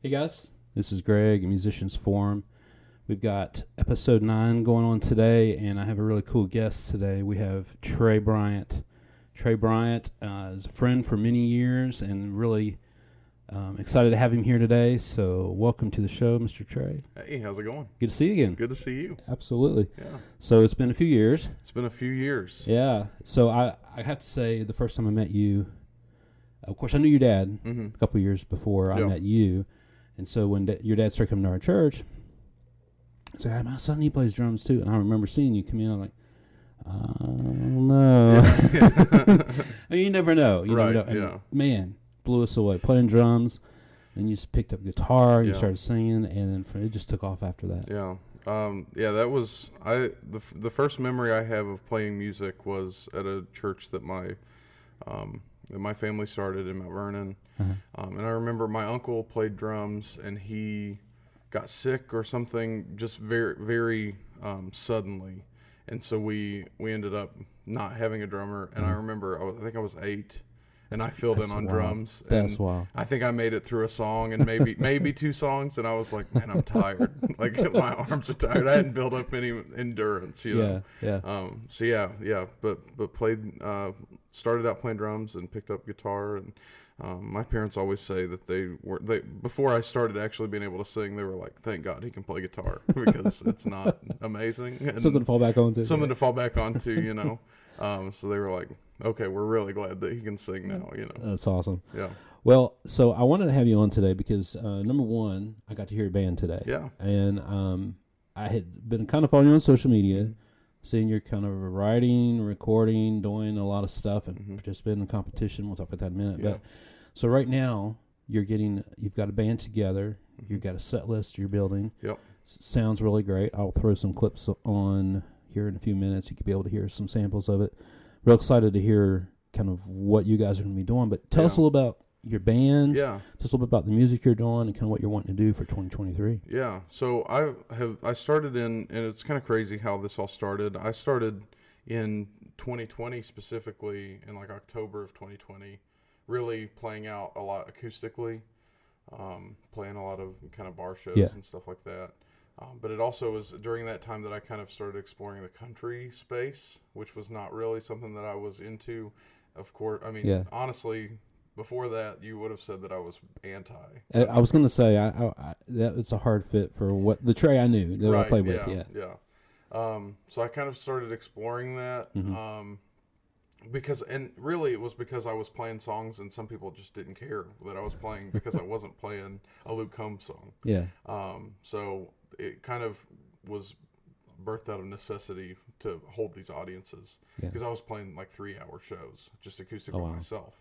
Hey guys, this is Greg, Musicians Forum. We've got episode 9 going on today, and I have a really cool guest today. We have Trey Bryant. Trey Bryant is a friend for many years, and really excited to have him here today. So welcome to the show, Mr. Trey. Hey, how's it going? Good to see you again. Good to see you. Absolutely. Yeah. So it's been a few years. It's been a few years. Yeah. So I have to say, the first time I met you, of course, I knew your dad a couple years before I met you. And so when your dad started coming to our church, I said, my son, he plays drums too. And I remember seeing you come in. I'm like, I don't know. And you never know. You never know. And man, blew us away. Playing drums. Then you just picked up guitar. You started singing. And then it just took off after that. Yeah. That was, the first memory I have of playing music was at a church that my family started in Mount Vernon. And I remember my uncle played drums, and he got sick or something just very, very suddenly. And so we ended up not having a drummer. And I remember, I think I was 8, and I filled in on drums. That's wild. I think I made it through a song and maybe 2 songs, and I was like, man, I'm tired. Like, my arms are tired. I hadn't built up any endurance, you know. Yeah. But played, started out playing drums and picked up guitar. And my parents always say that they before I started actually being able to sing, they were like, thank God he can play guitar, because it's not amazing. And something to fall back on to, you know. So they were like, okay, we're really glad that he can sing now, you know. That's awesome. Yeah. Well, so I wanted to have you on today because, number one, I got to hear your band today. Yeah. And I had been kind of following you on social media, seeing you're kind of writing, recording, doing a lot of stuff, and participating in competition. We'll talk about that in a minute. Yeah. But so right now, you've got a band together. You've got a set list you're building. Yep. Sounds really great. I'll throw some clips on here in a few minutes. You could be able to hear some samples of it. Real excited to hear kind of what you guys are going to be doing. But tell us a little about your band. Yeah. Just a little bit about the music you're doing and kind of what you're wanting to do for 2023. Yeah. So I started and it's kind of crazy how this all started. I started in 2020 specifically, in like October of 2020, really playing out a lot acoustically, playing a lot of kind of bar shows and stuff like that. But it also was during that time that I kind of started exploring the country space, which was not really something that I was into. Of course, I mean, honestly, before that, you would have said that I was anti. I was going to say that it's a hard fit for what the Trey I knew that I played with. So I kind of started exploring that because it was because I was playing songs and some people just didn't care that I was playing because I wasn't playing a Luke Combs song. Yeah. So it kind of was birthed out of necessity to hold these audiences because I was playing like 3-hour shows just acoustic by myself.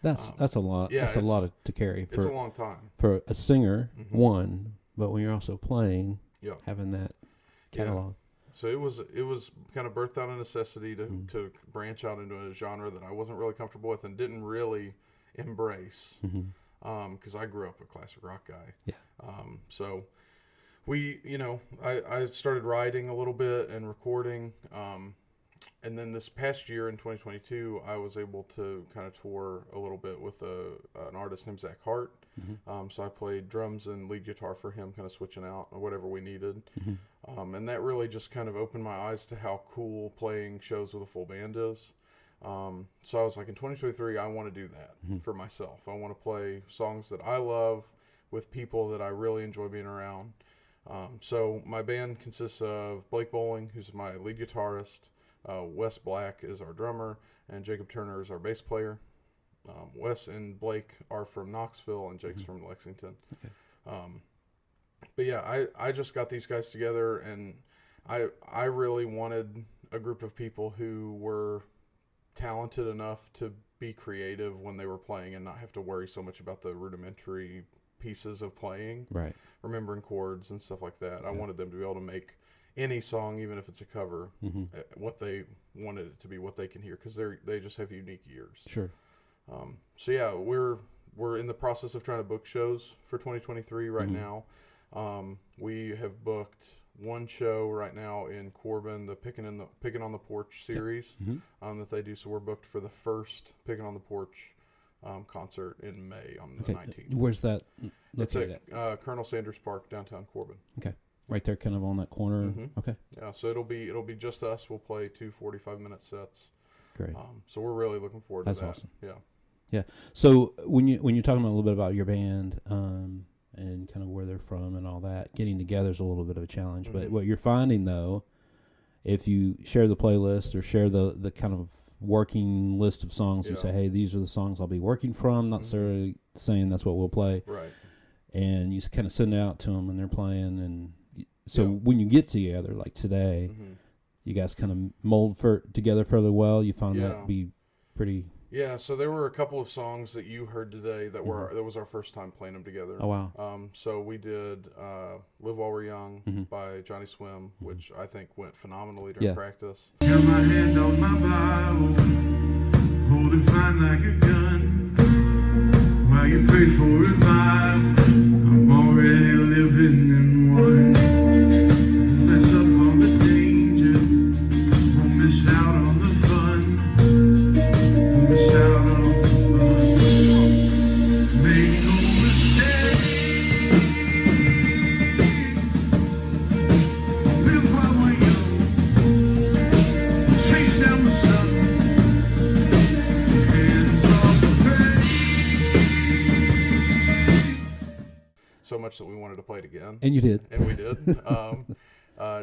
That's a lot. Yeah, that's a lot to carry. It's a long time for a singer. One, but when you're also playing, having that catalog. So it was kind of birthed out of necessity to branch out into a genre that I wasn't really comfortable with and didn't really embrace because I grew up a classic rock guy. Yeah. So I started writing a little bit and recording. And then this past year in 2022, I was able to kind of tour a little bit with an artist named Zach Hart. So I played drums and lead guitar for him, kind of switching out or whatever we needed. And that really just kind of opened my eyes to how cool playing shows with a full band is. So I was like, in 2023, I want to do that for myself. I want to play songs that I love with people that I really enjoy being around. So my band consists of Blake Bowling, who's my lead guitarist. Wes Black is our drummer, and Jacob Turner is our bass player. Wes and Blake are from Knoxville, and Jake's from Lexington. Okay. But yeah, I just got these guys together, and I really wanted a group of people who were talented enough to be creative when they were playing and not have to worry so much about the rudimentary pieces of playing, remembering chords and stuff like that. I wanted them to be able to make any song, even if it's a cover, what they wanted it to be, what they can hear, because they just have unique ears. Sure. So yeah, we're in the process of trying to book shows for 2023 right now. We have booked one show right now in Corbin, the Picking on the Porch series that they do. So we're booked for the first Picking on the Porch concert in May on the 19th. Where's that located at Colonel Sanders Park, downtown Corbin. Okay. Right there, kind of on that corner. Mm-hmm. Okay. Yeah, so it'll be just us. We'll play 2 45-minute sets. Great. So we're really looking forward to that. That's awesome. Yeah. Yeah. So when you're talking about a little bit about your band and kind of where they're from and all that, getting together is a little bit of a challenge. Mm-hmm. But what you're finding though, if you share the playlist or share the kind of working list of songs, you say, hey, these are the songs I'll be working from. Not necessarily saying that's what we'll play. Right. And you kind of send it out to them and they're playing. And so when you get together, like today, you guys kind of mold together fairly well. You found that to be pretty. Yeah, so there were a couple of songs that you heard today that was our first time playing them together. Oh wow! So we did "Live While We're Young" by Johnny Swim, which I think went phenomenally during practice. Got my hand on my Bible, hold it fine like a gun. While you pray for revival, I'm already living in one. Mess up on the danger, won't miss out on the fun. Miss out on the fun. Make no mistake. Live while we're young. Chase down the sun. Hands off the pain. So much that we wanted to play it again. And you did. And we did.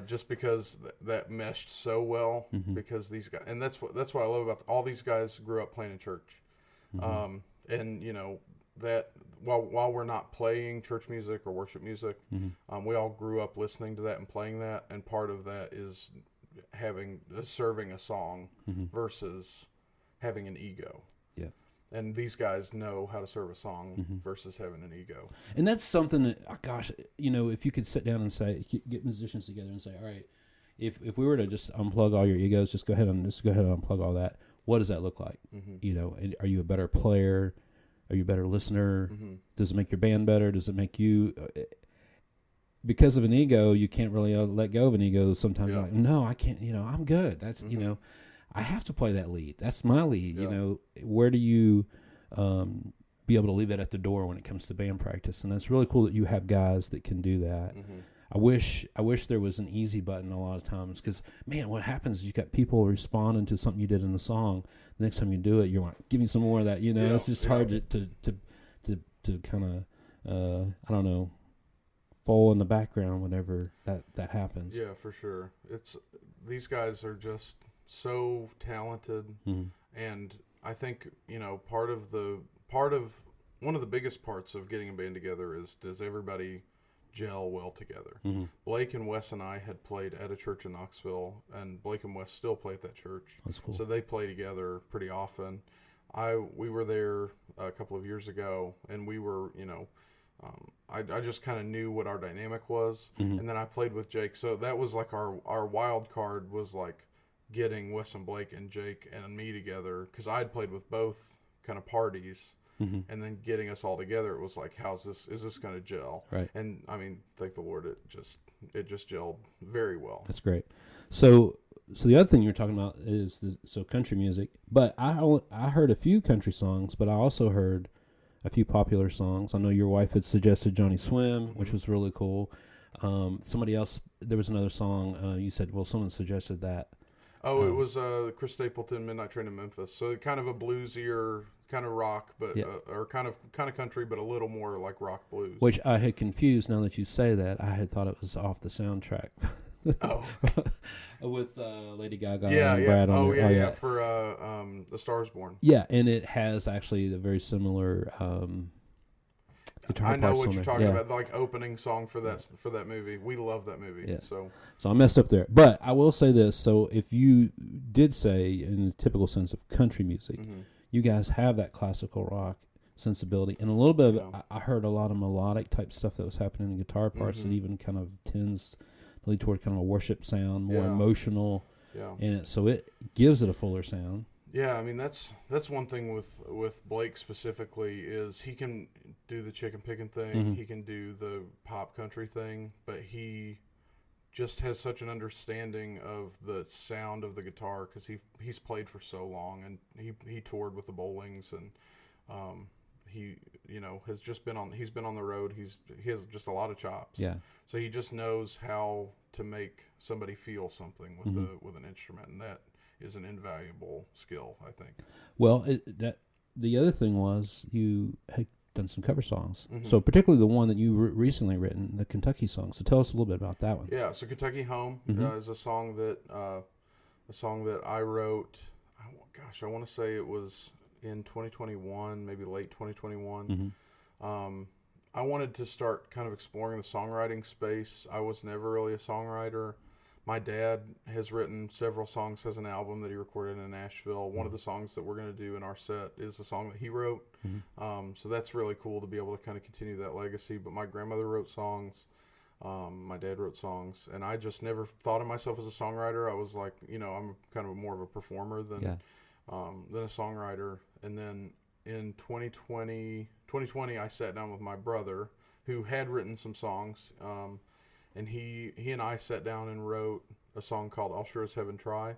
Just because that meshed so well, because these guys, and that's what I love about all these guys grew up playing in church, and you know that while we're not playing church music or worship music, we all grew up listening to that and playing that, and part of that is serving a song versus having an ego. Yeah. And these guys know how to serve a song versus having an ego. And that's something that, gosh, you know, if you could sit down and say, get musicians together and say, all right, if we were to just unplug all your egos, just go ahead and unplug all that. What does that look like? You know, and are you a better player? Are you a better listener? Does it make your band better? Does it make you? Because of an ego, you can't really let go of an ego. Sometimes you're like, no, I can't. You know, I'm good. That's you know. I have to play that lead. That's my lead. You know, where do you be able to leave that at the door when it comes to band practice? And that's really cool that you have guys that can do that. I wish there was an easy button a lot of times because, man, what happens is you got people responding to something you did in the song. The next time you do it, you're like, give me some more of that. You know, it's just hard to kind of, I don't know, fall in the background whenever that happens. Yeah, for sure. These guys are just so talented, and I think you know one of the biggest parts of getting a band together is, does everybody gel well together? Blake and Wes and I had played at a church in Knoxville, and Blake and Wes still play at that church. That's cool. So they play together pretty often. We were there a couple of years ago, and we were, you know, I just kind of knew what our dynamic was, and then I played with Jake. So that was like our wild card was like getting Wes and Blake and Jake and me together, because I had played with both kind of parties, and then getting us all together, it was like, is this going to gel? Right. And I mean, thank the Lord, it just gelled very well. That's great. So the other thing you're talking about is country music, but I heard a few country songs, but I also heard a few popular songs. I know your wife had suggested Johnny Swim, which was really cool. Somebody else, there was another song, you said, well, someone suggested that. Oh, it was Chris Stapleton, "Midnight Train to Memphis." So kind of a bluesier, kind of rock, but or kind of country, but a little more like rock blues. Which I had confused. Now that you say that, I had thought it was off the soundtrack. With Lady Gaga and Brad on there. Yeah, for The Stars Born. Yeah, and it has actually the very similar guitar I know parts what on you're there. talking about, like opening song for that movie. We love that movie. Yeah. So I messed up there. But I will say this. So if you did say, in the typical sense of country music, you guys have that classical rock sensibility. And a little bit of I heard a lot of melodic type stuff that was happening in guitar parts that even kind of tends to lead toward kind of a worship sound, more emotional in it. So it gives it a fuller sound. Yeah, I mean that's one thing with Blake specifically, is he can do the chicken picking thing, he can do the pop country thing, but he just has such an understanding of the sound of the guitar, because he's played for so long, and he toured with the Bowlings, and he has just been on the road. He has just a lot of chops. Yeah. So he just knows how to make somebody feel something with an instrument, and that is an invaluable skill, I think. Well, the other thing was you had done some cover songs. So particularly the one that you recently written, the Kentucky song. So tell us a little bit about that one. Yeah. So Kentucky Home is a song that I wrote. I want to say it was in 2021, maybe late 2021. I wanted to start kind of exploring the songwriting space. I was never really a songwriter. My dad has written several songs, has an album that he recorded in Nashville. One of the songs that we're going to do in our set is a song that he wrote. So that's really cool to be able to kind of continue that legacy. But my grandmother wrote songs. My dad wrote songs. And I just never thought of myself as a songwriter. I was like, I'm kind of more of a performer than a songwriter. And then in 2020, I sat down with my brother, who had written some songs. And he and I sat down and wrote a song called "I'll Sure as Heaven Try,"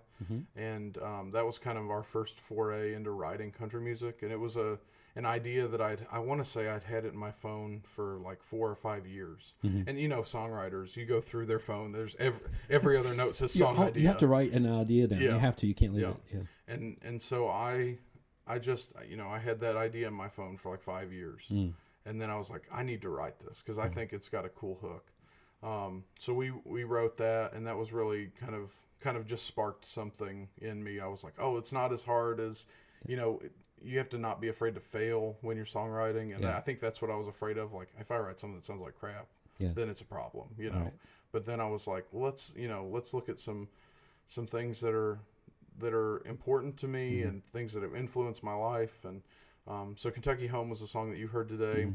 and that was kind of our first foray into writing country music. And it was an idea that I want to say I'd had it in my phone for like 4 or 5 years. And songwriters, you go through their phone. There's every other note says song idea. You have to write an idea down. Yeah. You have to. You can't leave it. Yeah. And so I just I had that idea in my phone for like 5 years, and then I was like, I need to write this because I think it's got a cool hook. So we wrote that, and that was really kind of just sparked something in me. I was like, oh, it's not as hard as, you have to not be afraid to fail when you're songwriting. And I think that's what I was afraid of. Like, if I write something that sounds like crap, then it's a problem, Right. But then I was like, well, let's look at some things that are important to me and things that have influenced my life. And, so Kentucky Home was a song that you heard today.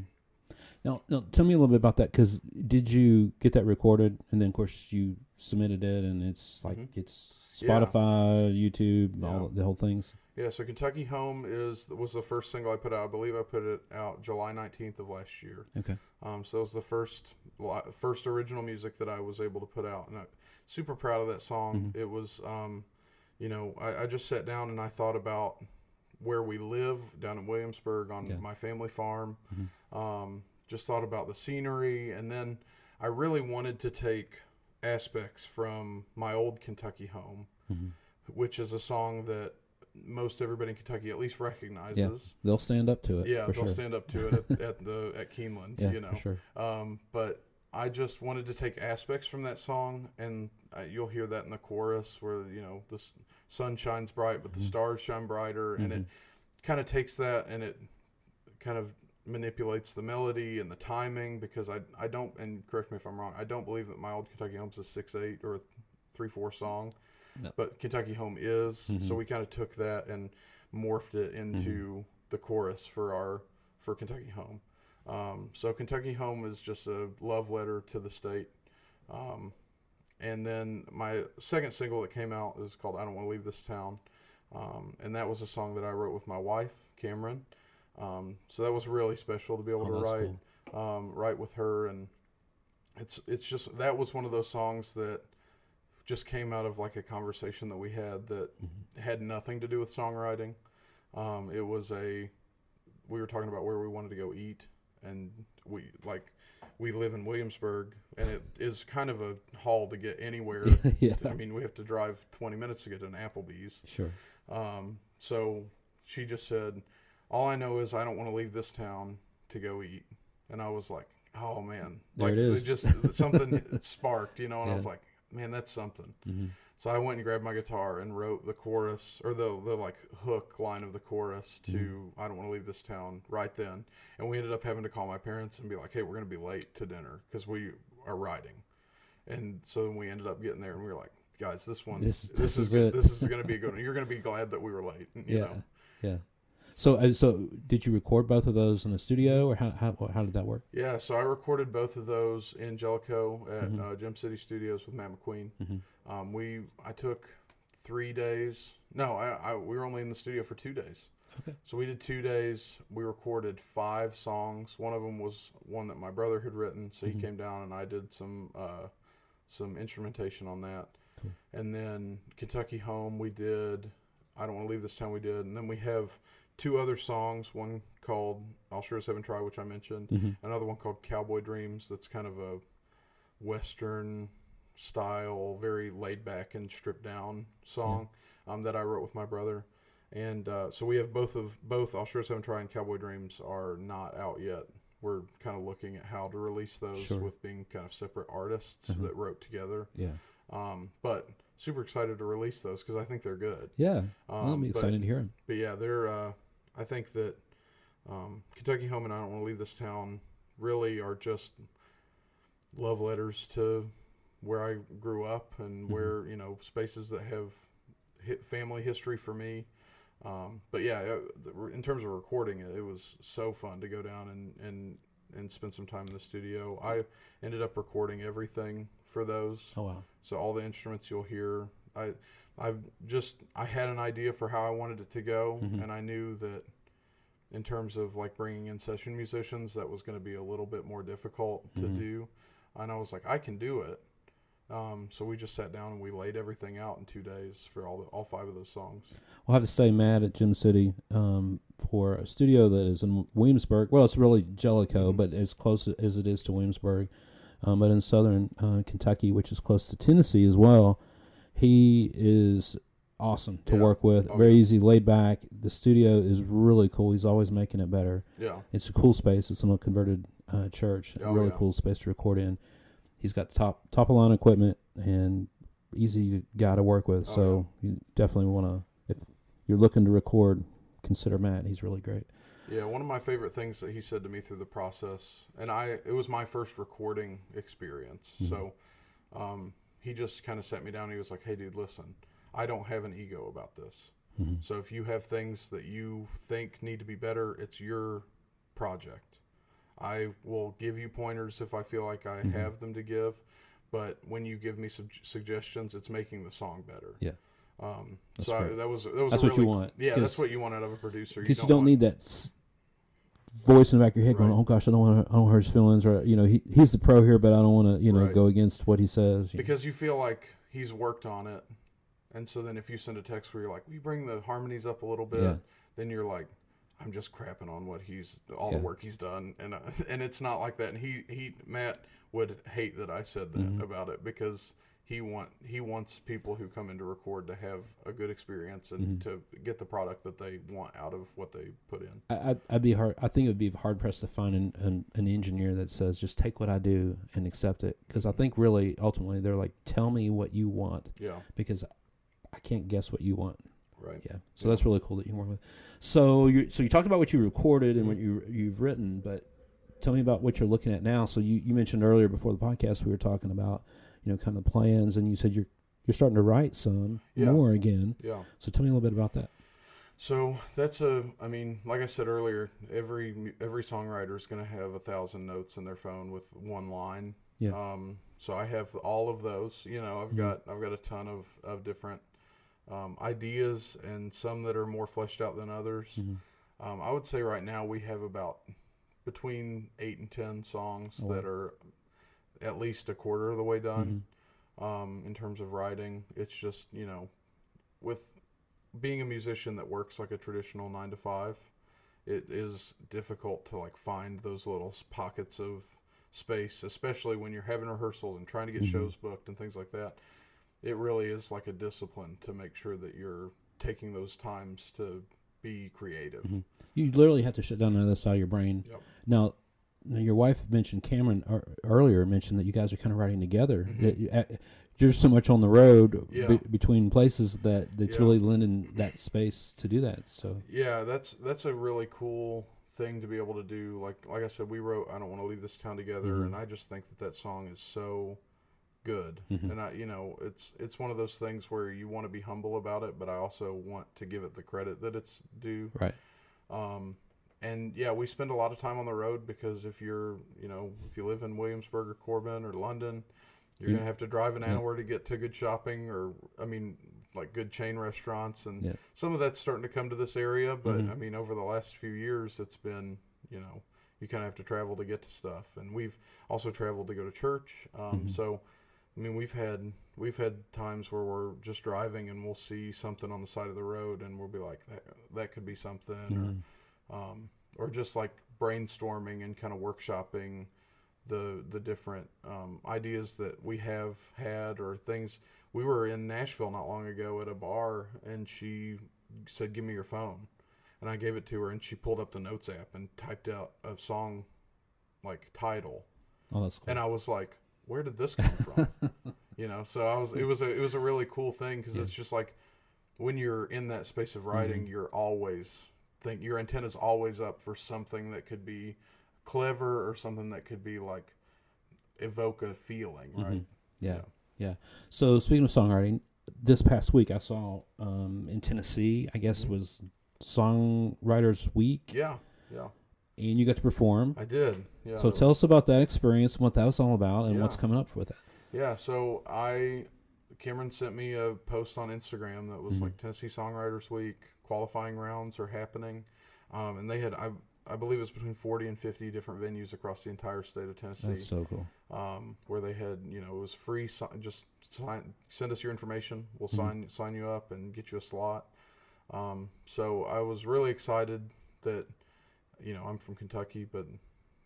Now, tell me a little bit about that, because did you get that recorded, and then, of course, you submitted it, and it's like it's Spotify, YouTube, the whole things? Yeah, so Kentucky Home was the first single I put out. I believe I put it out July 19th of last year. Okay. So it was the first original music that I was able to put out, and I'm super proud of that song. It was, I just sat down and I thought about where we live down in Williamsburg on my family farm. Just thought about the scenery, and then I really wanted to take aspects from my old Kentucky Home, which is a song that most everybody in Kentucky at least recognizes. Yeah, they'll stand up to it. Yeah, they'll stand up to it at Keeneland. For sure. But I just wanted to take aspects from that song, and you'll hear that in the chorus where the sun shines bright, but the stars shine brighter, and it kind of takes that and it kind of manipulates the melody and the timing, because I don't, and correct me if I'm wrong, I don't believe that my old Kentucky Home's a 6/8 or a 3/4 song, but Kentucky Home is. So we kind of took that and morphed it into the chorus for Kentucky Home. So Kentucky Home is just a love letter to the state. And then my second single that came out is called "I Don't Want to Leave This Town," and that was a song that I wrote with my wife, Cameron. So that was really special to be able to write with her, and it's just, that was one of those songs that just came out of like a conversation that we had that had nothing to do with songwriting. We were talking about where we wanted to go eat, and we live in Williamsburg, and it is kind of a haul to get anywhere. I mean, we have to drive 20 minutes to get to an Applebee's. Sure. So she just said, all I know is I don't want to leave this town to go eat. And I was like, oh man, there it is. It just something sparked, and I was like, man, that's something. So I went and grabbed my guitar and wrote the chorus, or the like hook line of the chorus to "I Don't Want to Leave This Town" right then. And we ended up having to call my parents and be like, hey, we're going to be late to dinner because we are riding. And so we ended up getting there, and we were like, guys, this is it. This is going to be a good one. You're going to be glad that we were late. You know? Yeah. So did you record both of those in the studio, or how did that work? Yeah, so I recorded both of those in Jellicoe at Gem City Studios with Matt McQueen. I took 3 days. No, we were only in the studio for 2 days. Okay. So we did 2 days. We recorded 5 songs. One of them was one that my brother had written, so he came down and I did some instrumentation on that. Cool. And then Kentucky Home, we did I Don't Want to Leave This Town we did. And then we have 2 other songs, one called I'll Sure As Heaven Try, which I mentioned, another one called Cowboy Dreams that's kind of a Western style, very laid back and stripped down song that I wrote with my brother. And so we have both I'll Sure As Heaven Try and Cowboy Dreams are not out yet. We're kind of looking at how to release those with being kind of separate artists that wrote together. Yeah. But super excited to release those because I think they're good. Yeah. I'll be excited to hear them. But yeah, they're. I think that Kentucky Home and I Don't Want to Leave This Town really are just love letters to where I grew up and where, spaces that have family history for me. But yeah, in terms of recording it, it was so fun to go down and spend some time in the studio. I ended up recording everything for those. Oh, wow. So all the instruments you'll hear, I had an idea for how I wanted it to go, and I knew that in terms of like bringing in session musicians, that was going to be a little bit more difficult to do. And I was like, I can do it. So we just sat down and we laid everything out in 2 days for all 5 of those songs. We'll have to say, Matt at Gym City, for a studio that is in Williamsburg. Well, it's really Jellicoe, but as close as it is to Williamsburg, but in southern Kentucky, which is close to Tennessee as well. He is awesome to work with. Very easy, laid back. The studio is really cool. He's always making it better. Yeah, it's a cool space. It's in a converted church. Really cool space to record in. He's got top of line equipment and easy guy to work with. So you definitely want to, if you're looking to record, consider Matt. He's really great. Yeah, one of my favorite things that he said to me through the process, and it was my first recording experience. So he just kind of sat me down and he was like, hey, dude, listen, I don't have an ego about this. So if you have things that you think need to be better, it's your project. I will give you pointers if I feel like I have them to give, but when you give me some suggestions, it's making the song better. Yeah. That was that's what you want. Yeah, that's what you want out of a producer. Because you don't need that voice in the back of your head going, "Oh gosh, I don't hurt his feelings," or he's the pro here, but I don't want to go against what he says. Because you feel like he's worked on it, and so then if you send a text where you're like, "We bring the harmonies up a little bit," then you're like, I'm just crapping on what the work he's done, and it's not like that. And Matt would hate that I said that about it because he wants people who come in to record to have a good experience and to get the product that they want out of what they put in. I think it would be hard pressed to find an engineer that says just take what I do and accept it, because I think really ultimately they're like, tell me what you want, because I can't guess what you want. Right. Yeah. So that's really cool that you can work with. So you talked about what you recorded and what you've written, but tell me about what you're looking at now. So you mentioned earlier before the podcast we were talking about, kind of plans, and you said you're starting to write some more again. Yeah. So tell me a little bit about that. So that's like I said earlier, every songwriter is going to have 1,000 notes in their phone with one line. Yeah. So I have all of those. I've got a ton of different ideas, and some that are more fleshed out than others. I would say right now we have about between 8 and 10 songs that are at least a quarter of the way done. In terms of writing, it's just with being a musician that works like a traditional 9 to 5, it is difficult to like find those little pockets of space, especially when you're having rehearsals and trying to get shows booked and things like that. It really is like a discipline to make sure that you're taking those times to be creative. You literally have to shut down the other side of your brain. Yep. Now, your wife mentioned, Cameron earlier mentioned that you guys are kind of writing together. You're so much on the road between places that's really lending that space to do that. So yeah, that's a really cool thing to be able to do. Like I said, we wrote I Don't Want to Leave This Town together, and I just think that song is so good. And it's one of those things where you want to be humble about it, but I also want to give it the credit that it's due. Right. And yeah, we spend a lot of time on the road because if you live in Williamsburg or Corbin or London, you're going to have to drive an hour to get to good shopping like good chain restaurants. And some of that's starting to come to this area, but over the last few years, it's been, you kind of have to travel to get to stuff. And we've also traveled to go to church. So I mean, we've had times where we're just driving and we'll see something on the side of the road and we'll be like, that could be something, or just like brainstorming and kind of workshopping the different ideas that we have had or things. We were in Nashville not long ago at a bar, and she said, "Give me your phone," and I gave it to her, and she pulled up the Notes app and typed out a song like title. Oh, that's cool. And I was like, "Where did this come from?" So it was a really cool thing, because it's just like when you're in that space of writing, you're always your antenna's always up for something that could be clever or something that could be like evoke a feeling, right? Yeah. So speaking of songwriting, this past week I saw in Tennessee, I guess was Songwriters Week. Yeah. And you got to perform. I did. Yeah. So tell us about that experience, what that was all about, and what's coming up with it. Yeah. So Cameron sent me a post on Instagram that was like Tennessee Songwriters Week qualifying rounds are happening, and they had I believe it was between 40 and 50 different venues across the entire state of Tennessee. That's so cool. Where they had, it was free. Just send us your information. We'll sign you up and get you a slot. So I was really excited that, I'm from Kentucky, but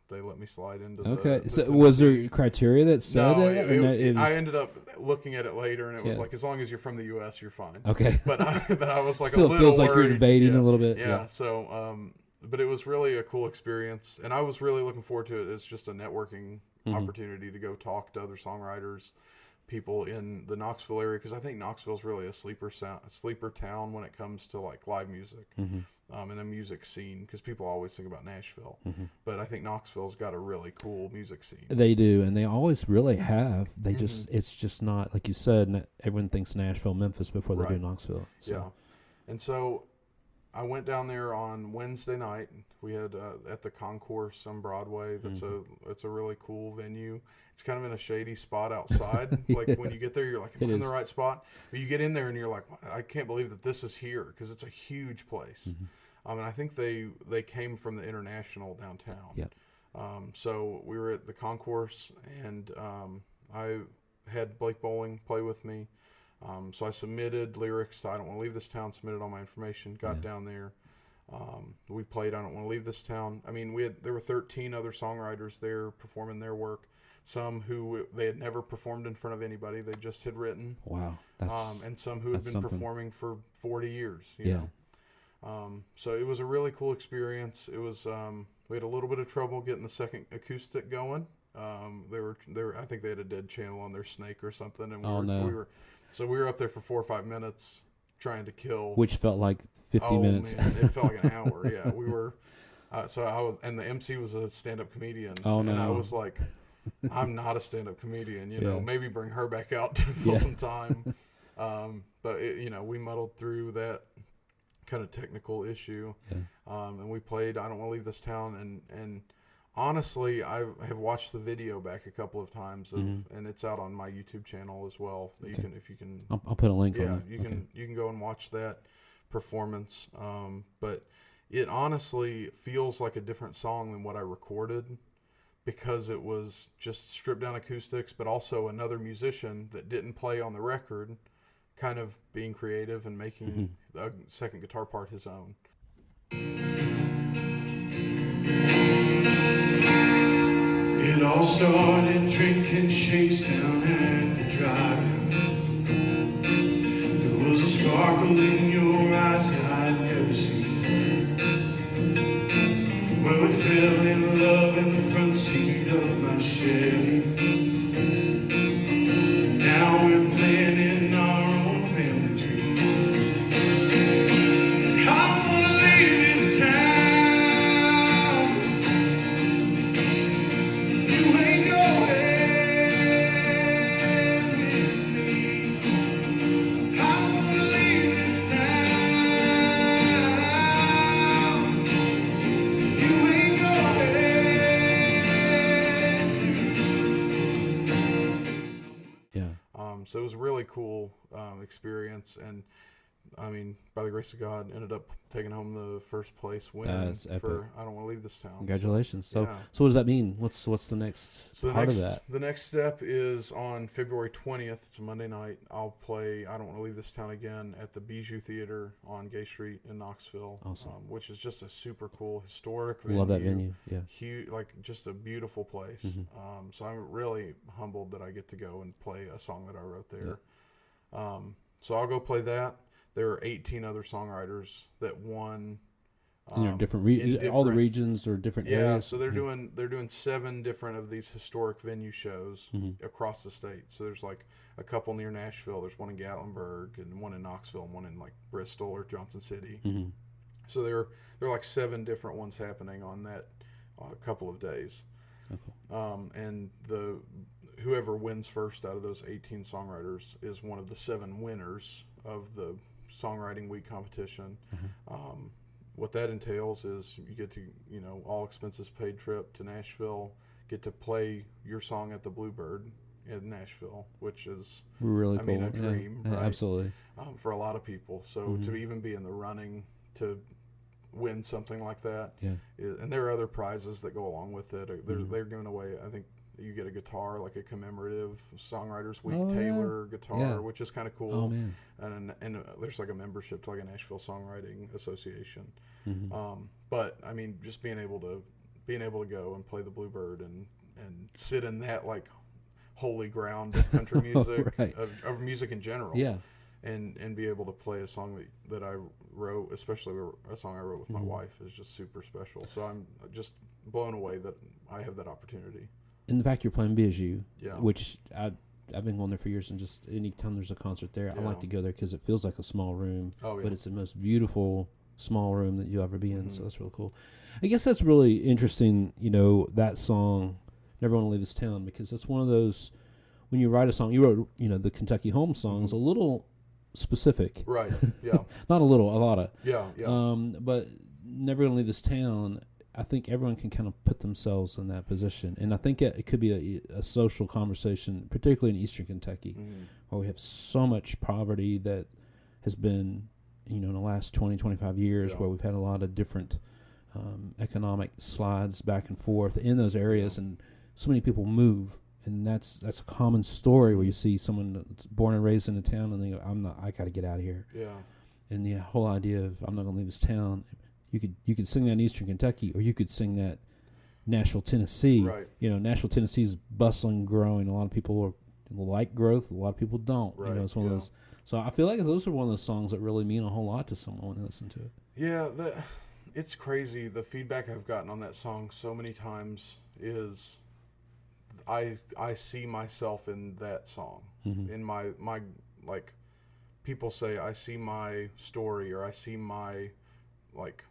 they let me slide into so was there criteria that said it? I ended up looking at it later, and it was like, as long as you're from the U.S., you're fine. Okay. But I was like, still a little feels like worried. you're invading a little bit. Yeah. So, but it was really a cool experience, and I was really looking forward to it. It's just a networking opportunity to go talk to other songwriters, people in the Knoxville area, because I think Knoxville's really a sleeper town when it comes to like live music and a music scene, because people always think about Nashville, but I think Knoxville's got a really cool music scene. They do, and they always really have. They just it's just not like you said. Everyone thinks Nashville, Memphis before they do Knoxville. So. Yeah, and so I went down there on Wednesday night. We had at the Concourse on Broadway. It's a really cool venue. It's kind of in a shady spot outside. Like when you get there, you're like, am I in the right spot? But you get in there and you're like, I can't believe that this is here, because it's a huge place. And I think they came from the International downtown. Yeah. So we were at the Concourse, and I had Blake Bowling play with me. So I submitted lyrics to I Don't Want to Leave This Town, submitted all my information, got down there. We played I Don't Want to Leave This Town. I mean, there were 13 other songwriters there performing their work. Some who they had never performed in front of anybody, they just had written. Wow. And some who had been performing for 40 years. You know? So it was a really cool experience. It was we had a little bit of trouble getting the second acoustic going. I think they had a dead channel on their snake or something, and we were up there for 4 or 5 minutes trying to kill, which felt like 50 minutes. Man, it felt like an hour. Yeah, we were. So I was, and the MC was a stand-up comedian. And I was like, I'm not a stand-up comedian. Maybe bring her back out to fill some time. But we muddled through that kind of technical issue, and we played I Don't Want to Leave This Town, and honestly, I have watched the video back a couple of times, and it's out on my YouTube channel as well. I'll put a link on it. You can go and watch that performance. But it honestly feels like a different song than what I recorded, because it was just stripped down acoustics, but also another musician that didn't play on the record, kind of being creative and making the second guitar part his own. It all started drinking shakes down at the drive-in. There was a sparkle in your eyes that I'd never seen. Well, we fell in love in the front seat of my Chevy. And now we're planning our own family tree. I wanna leave this town. You ain't going with me. I wanna leave this town. You ain't going. So it was a really cool experience, and I mean, by the grace of God, ended up taking home the first place win That's epic. for I Don't Want to Leave This Town. Congratulations. So, Yeah. so what does that mean? What's the next part of that? The next step is on February 20th. It's a Monday night. I'll play I Don't Want to Leave This Town again at the Bijou Theater on Gay Street in Knoxville. Awesome. Which is just a super cool, historic venue. Love that venue. Yeah. Huge, like just a beautiful place. Mm-hmm. So I'm really humbled that I get to go and play a song that I wrote there. Yeah. So I'll go play that. There are 18 other songwriters that won. Different all the regions or different areas. Yeah, so they're doing 7 different of these historic venue shows across the state. So there's like a couple near Nashville. There's one in Gatlinburg and one in Knoxville and one in like Bristol or Johnson City. Mm-hmm. So there are like 7 different ones happening on that couple of days. Okay. And whoever wins first out of those 18 songwriters is one of the 7 winners of the Songwriting Week competition. What that entails is you get to, all expenses paid trip to Nashville, get to play your song at the Bluebird in Nashville, which is really cool. a dream, yeah, right? Absolutely. For a lot of people. So to even be in the running to win something like that, and there are other prizes that go along with it. They're giving away, I think, you get a guitar, like a commemorative Songwriters Week Taylor guitar, which is kind of cool. Oh, man. And there's like a membership to like a Nashville Songwriting Association. Mm-hmm. But I mean, just being able to go and play the Bluebird and sit in that like holy ground of country music, right. of music in general. Yeah. And be able to play a song that I wrote, especially a song I wrote with my wife, is just super special. So I'm just blown away that I have that opportunity. And the fact you're playing Bijou, which I've been going there for years, and just any time there's a concert there, I like to go there because it feels like a small room, but it's the most beautiful small room that you'll ever be in, so that's really cool. I guess that's really interesting, that song, Never Want to Leave This Town, because that's one of those, when you write a song, you wrote, the Kentucky Home songs, a little specific. Right, yeah. Not a little, a lot of. Yeah. But Never Gonna Leave This Town, I think everyone can kind of put themselves in that position. And I think it could be a social conversation, particularly in Eastern Kentucky, where we have so much poverty that has been, in the last 20, 25 years, where we've had a lot of different economic slides back and forth in those areas, and so many people move. And that's a common story where you see someone that's born and raised in a town and they go, I got to get out of here. Yeah. And the whole idea of I'm not going to leave this town, you could sing that in Eastern Kentucky, or you could sing that Nashville, Tennessee. Right. Nashville, Tennessee is bustling, growing. A lot of people like growth. A lot of people don't. Right. It's one of those. So I feel like those are one of those songs that really mean a whole lot to someone when they listen to it. Yeah, it's crazy. The feedback I've gotten on that song so many times is I see myself in that song. In my like, people say I see my story, or I see my like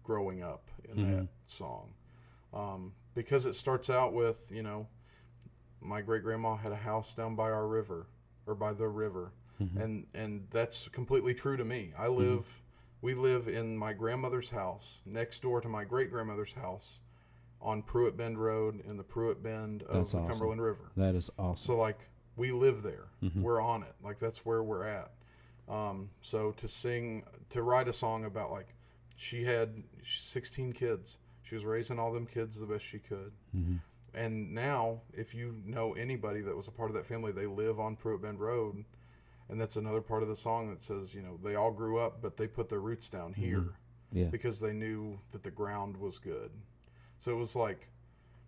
growing up in that song, because it starts out with my great grandma had a house down by our river, or by the river, and that's completely true to me. We live in my grandmother's house next door to my great grandmother's house on Pruitt Bend Road, in the Pruitt Bend of the Cumberland River. That is awesome. So like, we live there. We're on it. Like, that's where we're at. So to write a song about, like, she had 16 kids. She was raising all them kids the best she could. And now, if you know anybody that was a part of that family, they live on Pruitt Bend Road. And that's another part of the song that says, they all grew up, but they put their roots down here because they knew that the ground was good. So it was like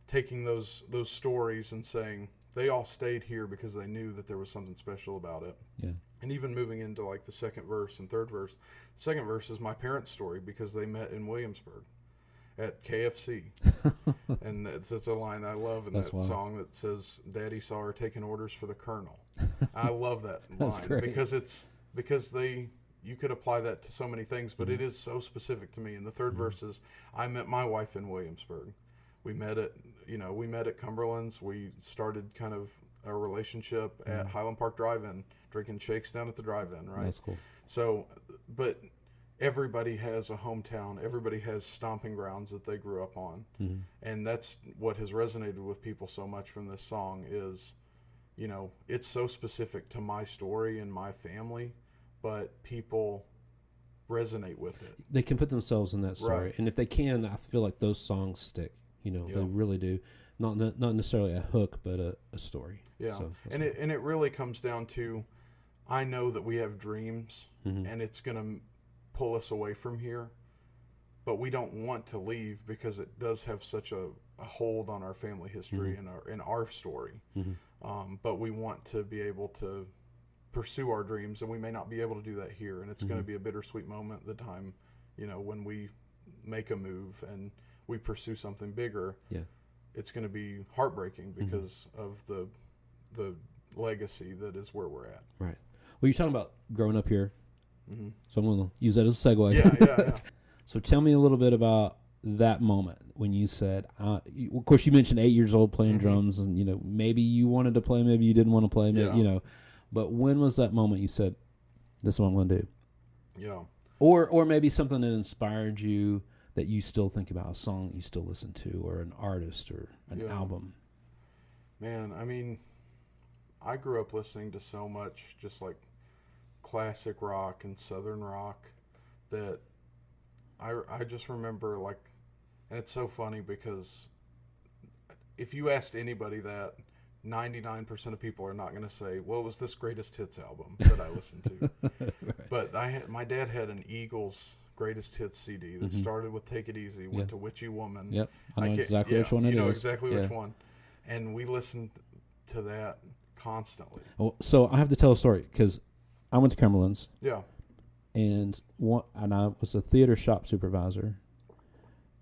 taking those stories and saying they all stayed here because they knew that there was something special about it. Yeah. And even moving into like the second verse and third verse. The second verse is my parents' story, because they met in Williamsburg at KFC. And it's a line I love in that song that says, Daddy saw her taking orders for the Colonel. I love that line great. because you could apply that to so many things, but it is so specific to me. And the third verse is, I met my wife in Williamsburg. We met at Cumberland's. We started kind of a relationship at Highland Park Drive-In, drinking shakes down at the drive-in, right? That's cool. So, but everybody has a hometown. Everybody has stomping grounds that they grew up on. And that's what has resonated with people so much from this song is, it's so specific to my story and my family but people resonate with it. They can put themselves in that story. Right. And if they can, I feel like those songs stick. They really do. Not necessarily a hook, but a story. Yeah. So, and it really comes down to, I know that we have dreams, and it's going to pull us away from here, but we don't want to leave because it does have such a hold on our family history and our story. But we want to be able to pursue our dreams, and we may not be able to do that here, and it's going to be a bittersweet moment the time, when we make a move and we pursue something bigger. It's going to be heartbreaking because of the legacy that is where we're at. Right. Well, you're talking about growing up here, so I'm going to use that as a segue. Yeah. So tell me a little bit about that moment when you said, of course, you mentioned 8 years old playing drums, and maybe you wanted to play, maybe you didn't want to play, but when was that moment you said, "This is what I'm going to do"? Yeah. Or maybe something that inspired you that you still think about, a song that you still listen to, or an artist, or an album. Man, I mean, I grew up listening to so much just like classic rock and southern rock that I just remember, like, and it's so funny because if you asked anybody that, 99% of people are not going to say, "Well, it was this greatest hits album that I listened to." Right. But my dad had an Eagles greatest hits CD that started with "Take It Easy," went to "Witchy Woman." Yep, I know exactly which one it is. You know exactly which one, and we listened to that constantly. Well, so I have to tell a story because I went to Cumberland's. Yeah. And I was a theater shop supervisor,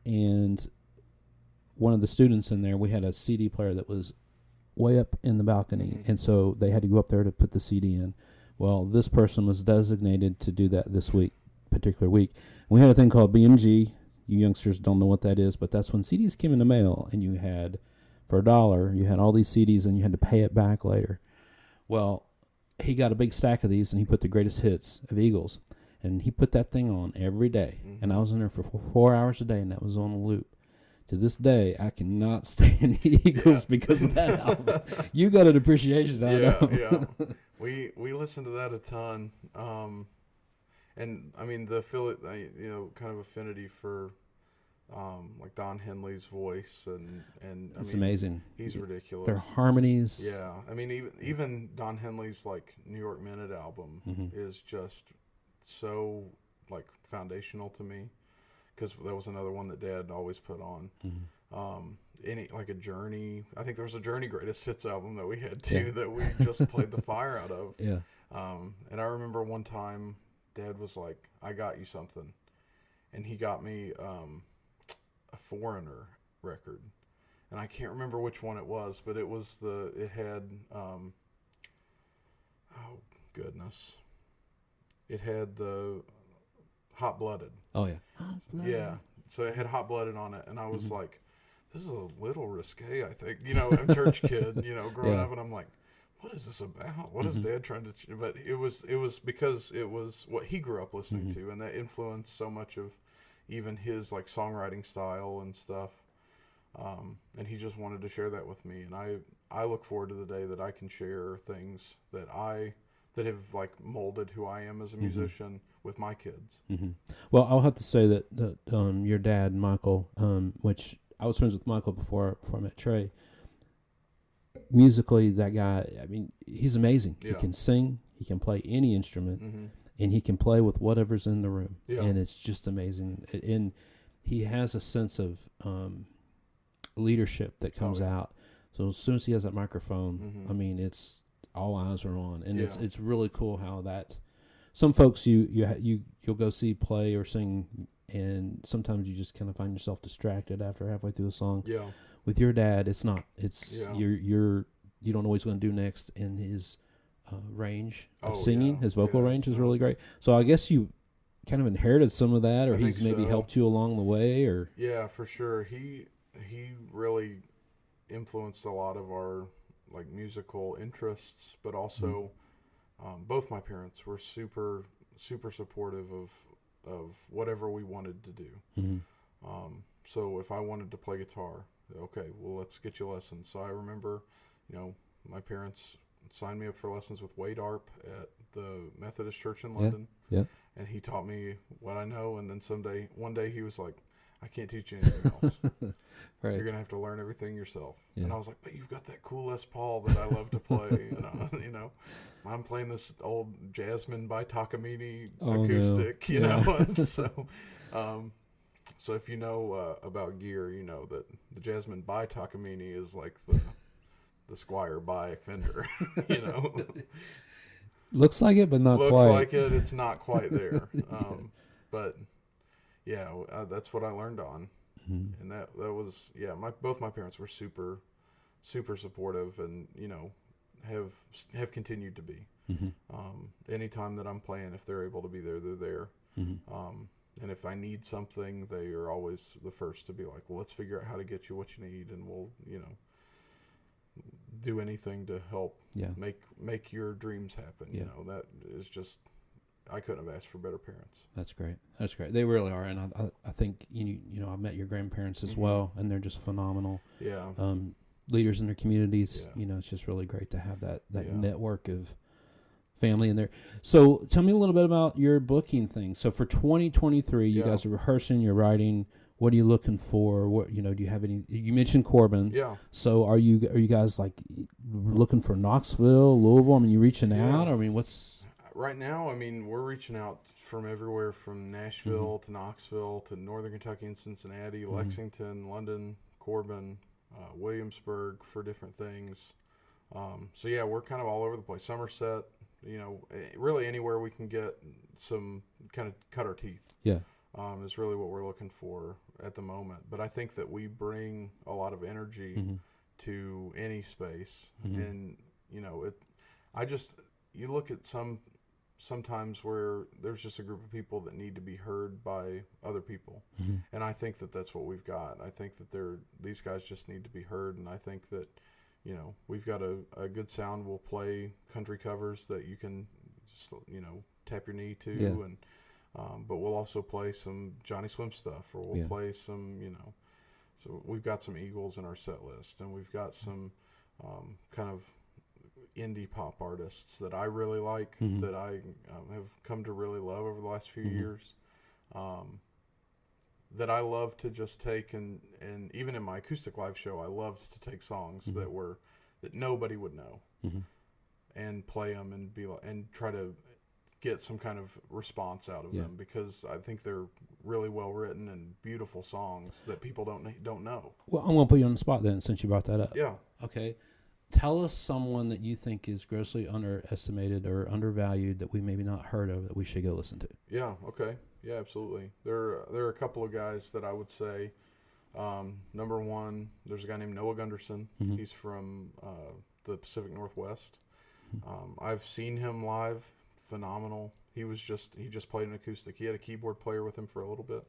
and one of the students in there, we had a CD player that was way up in the balcony, and so they had to go up there to put the CD in. Well, this person was designated to do that this particular week. We had a thing called B&G. You youngsters don't know what that is, but that's when CDs came in the mail, and you had, for $1, you had all these CDs, and you had to pay it back later. Well, he got a big stack of these, and he put the greatest hits of Eagles. And he put that thing on every day. And I was in there for 4 hours a day, and that was on a loop. To this day, I cannot stand the Eagles because of that album. You got an appreciation out of it. Yeah. We listened to that a ton. And, I mean, the kind of affinity for like Don Henley's voice. And it's amazing. He's ridiculous. Their harmonies. Yeah. I mean, even Don Henley's, like, New York Minute album is just so like foundational to me, because that was another one that Dad always put on. Any like a Journey, I think there was a Journey greatest hits album that we had too that we just played the fire out of. And I remember one time Dad was like, "I got you something," and he got me a Foreigner record, and I can't remember which one it was, but it had oh goodness. It had the Hot Blooded. Oh, yeah. Yeah. So it had Hot Blooded on it. And I was like, this is a little risque, I think. I'm a church kid, growing up. And I'm like, what is this about? What is Dad trying to... But it was because it was what he grew up listening to. And that influenced so much of even his, like, songwriting style and stuff. And he just wanted to share that with me. And I look forward to the day that I can share things that have like molded who I am as a musician with my kids. Well, I'll have to say that your dad, Michael, which I was friends with Michael before I met Trey. Musically, that guy, I mean, he's amazing. Yeah. He can sing, he can play any instrument, and he can play with whatever's in the room. Yeah. And it's just amazing. And he has a sense of leadership that comes out. So as soon as he has that microphone, I mean, it's all eyes are on, and it's really cool how that. Some folks you'll go see play or sing, and sometimes you just kind of find yourself distracted after halfway through a song. Yeah. With your dad, it's not. It's you don't know what he's going to do next, and his range of singing, his vocal range is really great. So I guess you kind of inherited some of that, or he's maybe helped you along the way, or for sure. He really influenced a lot of our like musical interests, but also both my parents were super supportive of whatever we wanted to do. So if I wanted to play guitar, okay, well, let's get you lessons. So I remember, my parents signed me up for lessons with Wade Arp at the Methodist Church in London. Yeah. And he taught me what I know. And then one day he was like, I can't teach you anything else. Right. You're going to have to learn everything yourself. Yeah. And I was like, but you've got that cool Les Paul that I love to play. You know, I'm playing this old Jasmine by Takamine acoustic, you know. So if you know about gear, you know that the Jasmine by Takamine is like the Squire by Fender, you know. Looks like it, but not quite. Looks like it. It's not quite there. But yeah, that's what I learned on, and that was both my parents were super, super supportive, and you know, have continued to be. Anytime that I'm playing, if they're able to be there, they're there. And if I need something, they are always the first to be like, well, let's figure out how to get you what you need, and we'll, you know, do anything to help make your dreams happen. You know, that is just, I couldn't have asked for better parents. That's great. That's great. They really are. And I think, you know, I met your grandparents as well, and they're just phenomenal. Yeah. Leaders in their communities. You know, it's just really great to have that network of family in there. So tell me a little bit about your booking thing. So for 2023, you guys are rehearsing, you're writing. What are you looking for? What, you know, do you have any, you mentioned Corbin. Yeah. So are you guys like looking for Knoxville, Louisville? I mean, you reaching out? I mean, what's right now? I mean, we're reaching out from everywhere, from Nashville to Knoxville to Northern Kentucky and Cincinnati, Lexington, London, Corbin, Williamsburg for different things. So yeah, we're kind of all over the place. Somerset, you know, really anywhere we can get some kind of cut our teeth. Yeah. Is really what we're looking for at the moment. But I think that we bring a lot of energy to any space, and you know, you look at sometimes where there's just a group of people that need to be heard by other people, and I think that that's what we've got. I think that these guys just need to be heard, and I think that, you know, we've got a good sound. We'll play country covers that you can just, you know, tap your knee to, and but we'll also play some Johnny Swim stuff, or we'll play some, you know, so we've got some Eagles in our set list, and we've got some kind of indie pop artists that I really like, that I have come to really love over the last few years, that I love to just take, and even in my acoustic live show, I loved to take songs that nobody would know, and play them and try to get some kind of response out of them, because I think they're really well written and beautiful songs that people don't know. Well, I'm going to put you on the spot then, since you brought that up. Yeah. Okay. Tell us someone that you think is grossly underestimated or undervalued that we maybe not heard of that we should go listen to. Yeah. Okay. Yeah, absolutely. There are a couple of guys that I would say. Number one, there's a guy named Noah Gunderson. He's from the Pacific Northwest. I've seen him live. Phenomenal. He just played an acoustic. He had a keyboard player with him for a little bit,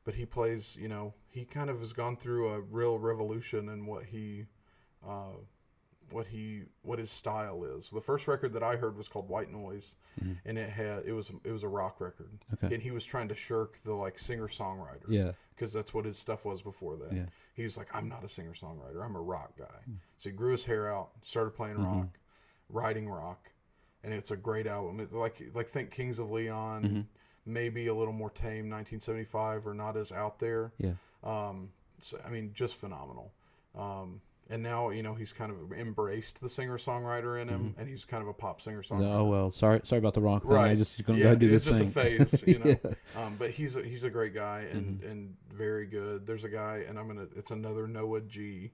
but he plays, you know, he kind of has gone through a real revolution in what his style is. The first record that I heard was called White Noise, and it was a rock record. Okay. And he was trying to shirk the like singer-songwriter. Yeah. Because that's what his stuff was before that. Yeah. He was like, I'm not a singer-songwriter. I'm a rock guy. So he grew his hair out, started playing rock, writing rock. And it's a great album. Like think Kings of Leon, maybe a little more tame, 1975, or not as out there. Yeah. So I mean, just phenomenal. And now, you know, he's kind of embraced the singer-songwriter in him, and he's kind of a pop singer-songwriter. Oh well, sorry about the rock thing. Right. I just going to go do this thing. It's just a phase, you know. But he's a great guy and very good. There's a guy, and it's another Noah G.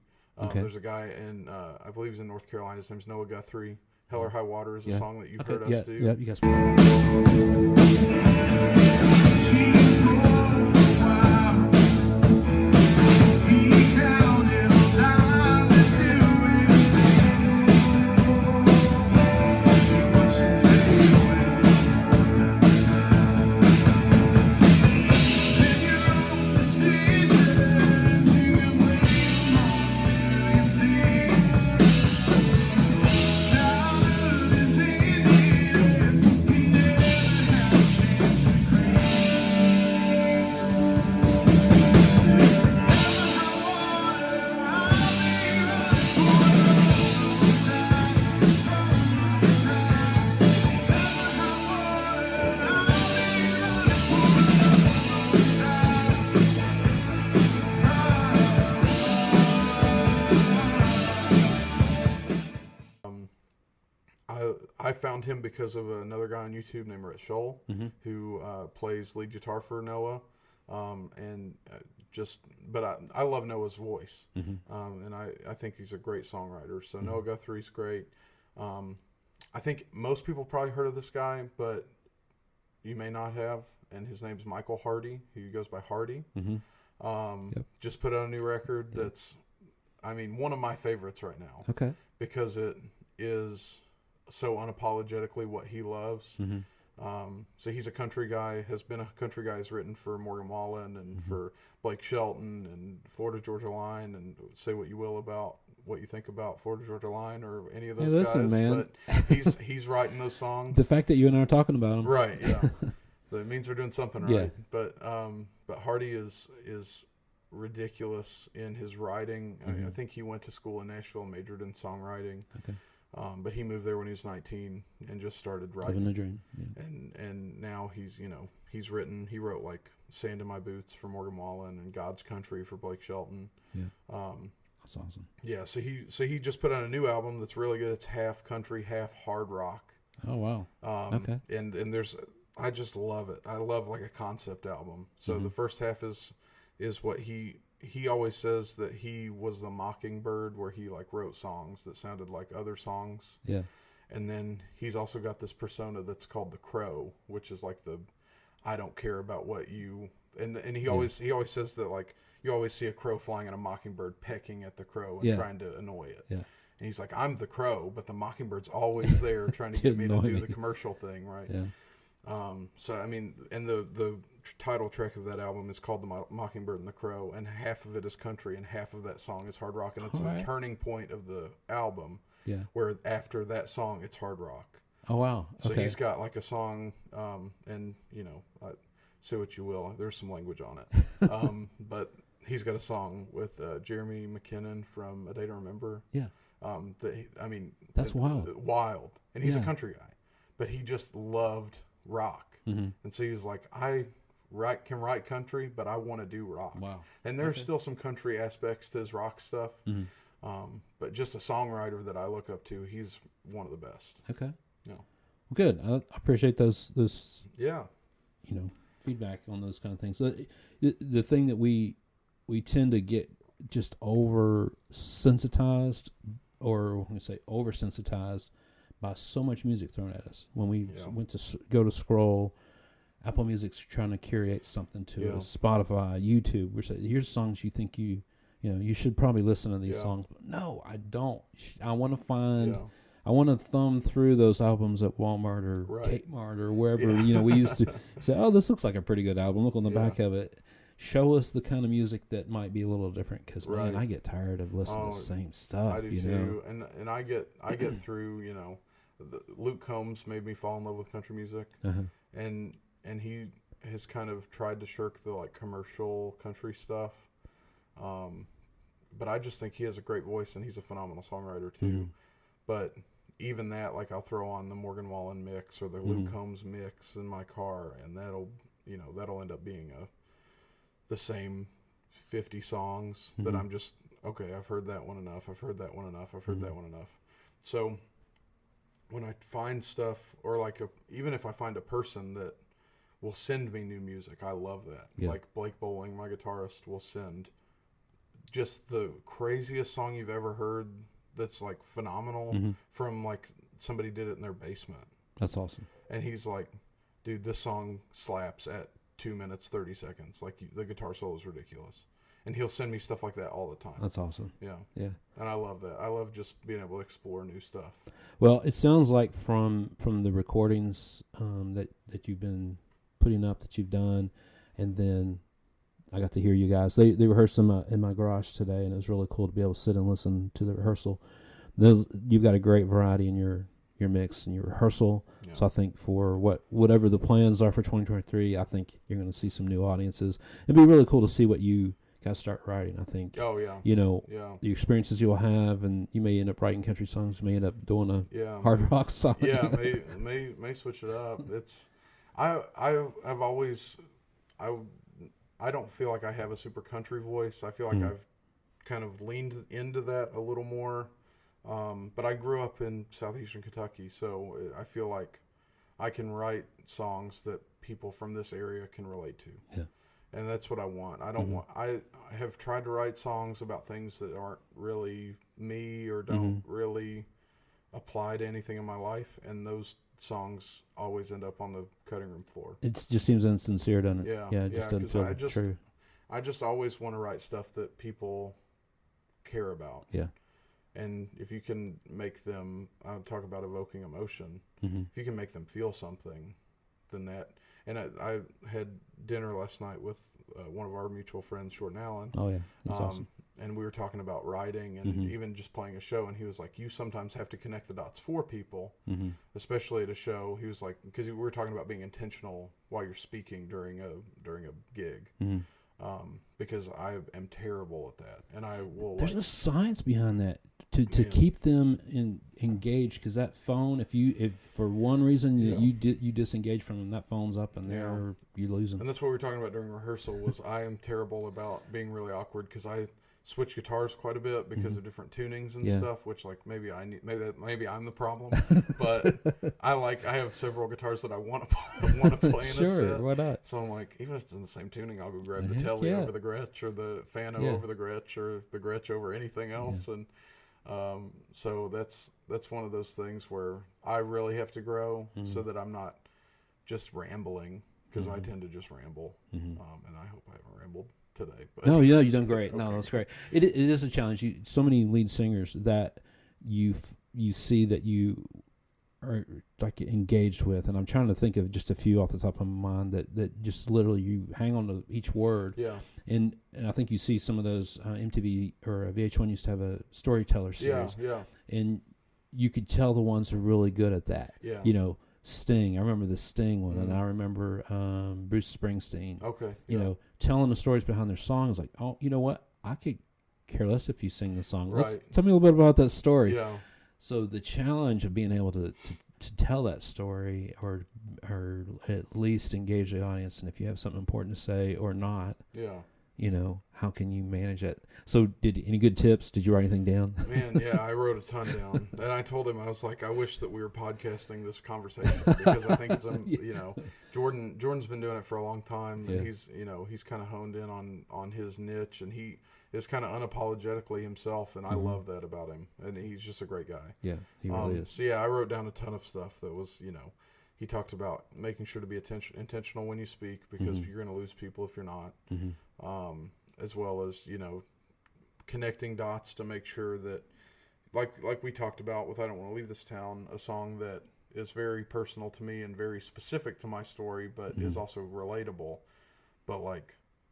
There's a guy in I believe he's in North Carolina. His name's Noah Guthrie. Hell or High Water is a song that you've heard us do. Yeah, you guys. found him because of another guy on YouTube named Rhett Scholl, who plays lead guitar for Noah. But I love Noah's voice, and I think he's a great songwriter. So Noah Guthrie's great. I think most people probably heard of this guy, but you may not have. And his name's Michael Hardy. He goes by Hardy. Just put out a new record that's, I mean, one of my favorites right now. Okay. Because it is so unapologetically what he loves. So he's a country guy, has been a country guy, has written for Morgan Wallen and for Blake Shelton and Florida Georgia Line, and say what you will about what you think about Florida Georgia Line or any of those guys. Man. But he's writing those songs. The fact that you and I are talking about them. Right, yeah. So it means they're doing something right. Yeah. But Hardy is ridiculous in his writing. I think he went to school in Nashville and majored in songwriting. Okay. But he moved there when he was 19 and just started writing. Living the dream. Yeah. And now he wrote like Sand in My Boots for Morgan Wallen and God's Country for Blake Shelton. Yeah. That's awesome. Yeah, so he just put out a new album that's really good. It's half country, half hard rock. Oh wow. Okay. And there's, I just love it. I love like a concept album. So the first half is what he always says that he was the Mockingbird, where he like wrote songs that sounded like other songs. Yeah. And then he's also got this persona that's called the Crow, which is like the I don't care about what you and he always says that like you always see a crow flying and a mockingbird pecking at the crow and trying to annoy it. Yeah. And he's like, I'm the crow, but the mockingbird's always there trying to get me to do the commercial thing, right? Yeah. So I mean, and the title track of that album is called The Mockingbird and the Crow, and half of it is country and half of that song is hard rock, and it's the turning point of the album. Yeah. Where after that song, it's hard rock. Oh wow! Okay. So he's got like a song, and say what you will. There's some language on it, but he's got a song with Jeremy McKinnon from A Day to Remember. Yeah. That's wild. Wild, and he's a country guy, but he just loved rock, and so he was like, I can write country, but I want to do rock. Wow. And there's still some country aspects to his rock stuff, but just a songwriter that I look up to. He's one of the best. Okay. Yeah. Good. I appreciate those. Yeah. Feedback on those kind of things. So the thing that we tend to get just oversensitized, or when we say oversensitized, by so much music thrown at us. When we went to go to scroll, Apple Music's trying to curate something to us. Spotify, YouTube, we're saying, here's songs you think you should probably listen to these songs. But no, I don't. I want to find. Yeah. I want to thumb through those albums at Walmart or Kmart or wherever. Yeah. We used to say, "Oh, this looks like a pretty good album. Look on the back of it. Show us the kind of music that might be a little different." Because man, I get tired of listening to the same stuff. I do too, and I get through. Luke Combs made me fall in love with country music, and he has kind of tried to shirk the like commercial country stuff. But I just think he has a great voice, and he's a phenomenal songwriter too. But even that, like I'll throw on the Morgan Wallen mix or the Luke Combs mix in my car, and that'll end up being the same 50 songs that I'm just, okay, I've heard that one enough. I've heard that one enough. I've heard that one enough. So when I find stuff, or like even if I find a person that will send me new music, I love that. Yeah. Like Blake Bowling, my guitarist, will send just the craziest song you've ever heard that's like phenomenal from like somebody did it in their basement. That's awesome. And he's like, dude, this song slaps at 2 minutes 30 seconds. Like the guitar solo is ridiculous. And he'll send me stuff like that all the time. That's awesome. Yeah. Yeah. And I love that. I love just being able to explore new stuff. Well, it sounds like from the recordings that you've been putting up, that you've done, and then I got to hear you guys. They rehearsed in my garage today, and it was really cool to be able to sit and listen to the rehearsal. You've got a great variety in your mix and your rehearsal. Yeah. So I think for whatever the plans are for 2023, I think you're going to see some new audiences. It'd be really cool to see what you guys start writing. I think. Oh yeah. The experiences you'll have, and you may end up writing country songs. You may end up doing a hard rock song. Yeah, may switch it up. It's I've always I don't feel like I have a super country voice. I feel like I've kind of leaned into that a little more But I grew up in southeastern Kentucky, so I feel like I can write songs that people from this area can relate to. Yeah. And that's what I want. I don't want. I have tried to write songs about things that aren't really me or don't really apply to anything in my life, and those songs always end up on the cutting room floor. It just seems insincere, doesn't it? Yeah, it just doesn't feel true. I just always want to write stuff that people care about. Yeah. And if you can make them, I talk about evoking emotion. If you can make them feel something, then that. And I had dinner last night with one of our mutual friends, Jordan Allen. Oh, yeah. That's awesome. And we were talking about writing and even just playing a show. And he was like, you sometimes have to connect the dots for people, especially at a show. He was like, because we were talking about being intentional while you're speaking during a gig. Because I am terrible at that. And I will. There's a science behind that to keep them engaged, because that phone, if for one reason you disengage from them, that phone's up and there you lose them. And that's what we were talking about during rehearsal. Was I am terrible about being really awkward because I switch guitars quite a bit because of different tunings and stuff. Which maybe I'm the problem, but I have several guitars that I want to play in a set. Why not? So I'm like, even if it's in theame tuning, I'll go grab the Telly over the Gretsch or the Fano over the Gretsch or the Gretsch over anything else and. So that's one of those things where I really have to grow so that I'm not just rambling, because I tend to just ramble, and I hope I haven't rambled today. But no, you've done great. Okay. No, that's great. It is a challenge. So many lead singers that you see that you are like engaged with, and I'm trying to think of just a few off the top of my mind that just literally you hang on to each word. Yeah. And I think you see some of those MTV or VH1 used to have a storyteller series. Yeah. And you could tell the ones who are really good at that. Yeah. You know, Sting. I remember the Sting one, and I remember Bruce Springsteen. Okay. You know, telling the stories behind their songs. Like, oh, you know what? I could care less if you sing the song. Right. Tell me a little bit about that story. Yeah. So the challenge of being able to tell that story, or at least engage the audience, and if you have something important to say or not. Yeah. You know, how can you manage it? So, any good tips? Did you write anything down? Man, yeah, I wrote a ton down, and I told him, I was like, I wish that we were podcasting this conversation, because I think it's you know, Jordan's been doing it for a long time. And he's kind of honed in on his niche, and he is kind of unapologetically himself, and I love that about him. And he's just a great guy. Yeah, he really is. So yeah, I wrote down a ton of stuff that was, he talked about making sure to be intentional when you speak, because you're going to lose people if you're not. As well as, connecting dots to make sure that, like we talked about with I Don't Want to Leave This Town, a song that is very personal to me and very specific to my story, but is also relatable. But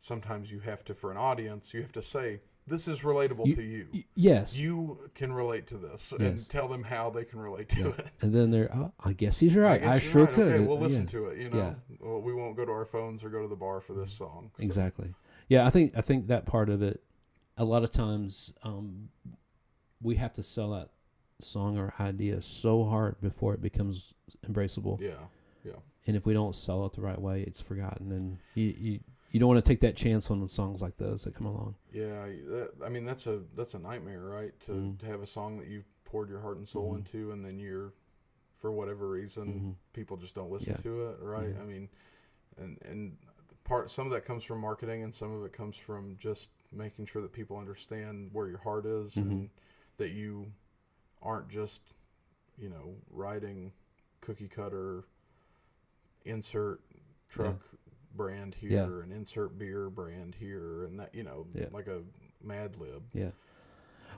sometimes you have to, for an audience, you have to say, this is relatable to you. Yes. You can relate to this, and tell them how they can relate to it. And then they're, I guess he's right. I sure could. Okay, we'll listen to it. Well, we won't go to our phones or go to the bar for this song. So. Exactly. Yeah, I think that part of it, a lot of times, we have to sell that song or idea so hard before it becomes embraceable. Yeah. And if we don't sell it the right way, it's forgotten, and you don't want to take that chance on the songs like those that come along. Yeah, that's a nightmare, right? To have a song that you poured your heart and soul into, and then you're, for whatever reason, people just don't listen to it, right? I mean, and some of that comes from marketing, and some of it comes from just making sure that people understand where your heart is, and that you aren't just, writing cookie cutter, insert truck brand here and insert beer brand here, and that, like a Mad Lib. Yeah.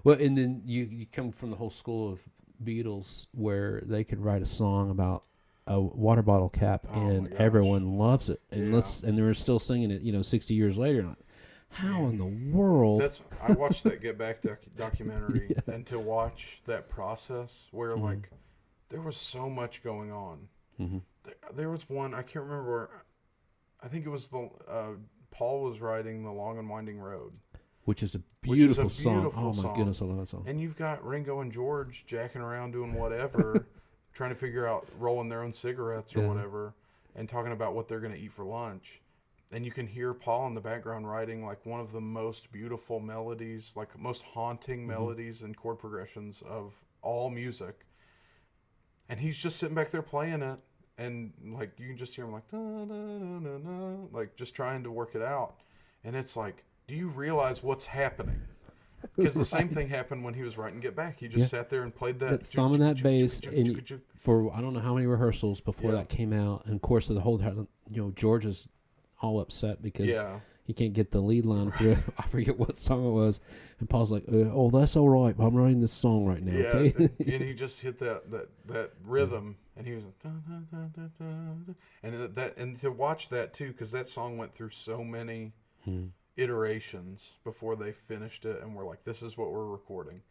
Well, and then you come from the whole school of Beatles, where they could write a song about a water bottle cap, and everyone loves it, and and they're still singing it, 60 years later. Like, how in the world? I watched that Get Back documentary, and to watch that process where there was so much going on. There was one, I can't remember. I think it was Paul was writing The Long and Winding Road, which is a beautiful song. Oh my goodness, I love that song. And you've got Ringo and George jacking around doing whatever, trying to figure out rolling their own cigarettes or whatever, and talking about what they're going to eat for lunch. and you can hear Paul in the background writing like one of the most beautiful melodies, like most haunting melodies and chord progressions of all music. And he's just sitting back there playing it, and like you can just hear him like da, da, da, da, da, like just trying to work it out. And it's like, do you realize what's happening? Because the same thing happened when he was writing Get Back. He just sat there and played that thumbing that bass for I don't know how many rehearsals before that came out. And of course, the whole time, George is all upset because he can't get the lead line for I forget what song it was. And Paul's like, "Oh, that's all right. I'm writing this song right now." Okay? And he just hit that rhythm, and he was like, da, da, da, da, da. And to watch that too, because that song went through so many iterations before they finished it, and we're like, "This is what we're recording,"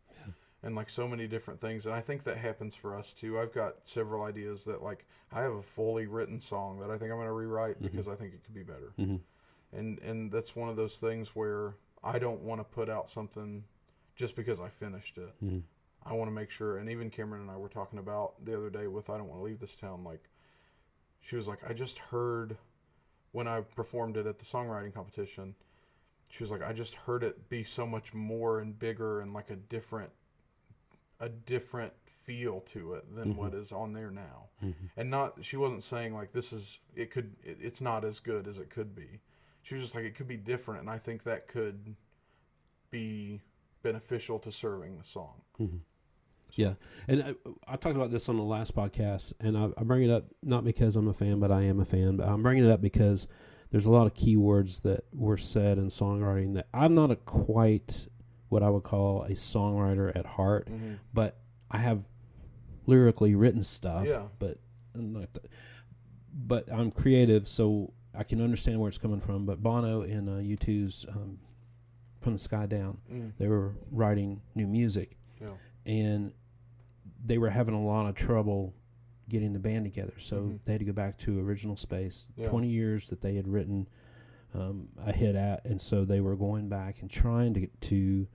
and like so many different things. And I think that happens for us too. I've got several ideas that like I have a fully written song that I think I'm going to rewrite because I think it could be better. And that's one of those things where I don't want to put out something just because I finished it. I want to make sure, and even Cameron and I were talking about the other day with I Don't Want to Leave This Town, like, she was like, I just heard, when I performed it at the songwriting competition, she was like, I just heard it be so much more and bigger and like a different feel to it than what is on there now. And she wasn't saying like it's not as good as it could be. She was just like, it could be different, and I think that could be beneficial to serving the song. Yeah, and I talked about this on the last podcast, and I bring it up not because I'm a fan, but I am a fan. But I'm bringing it up because there's a lot of keywords that were said in songwriting that I'm not quite what I would call a songwriter at heart, but I have lyrically written stuff, but I'm creative, so I can understand where it's coming from. But Bono and U2's From the Sky Down, they were writing new music, and they were having a lot of trouble getting the band together, so they had to go back to original space. 20 years that they had written a hit at, and so they were going back and trying to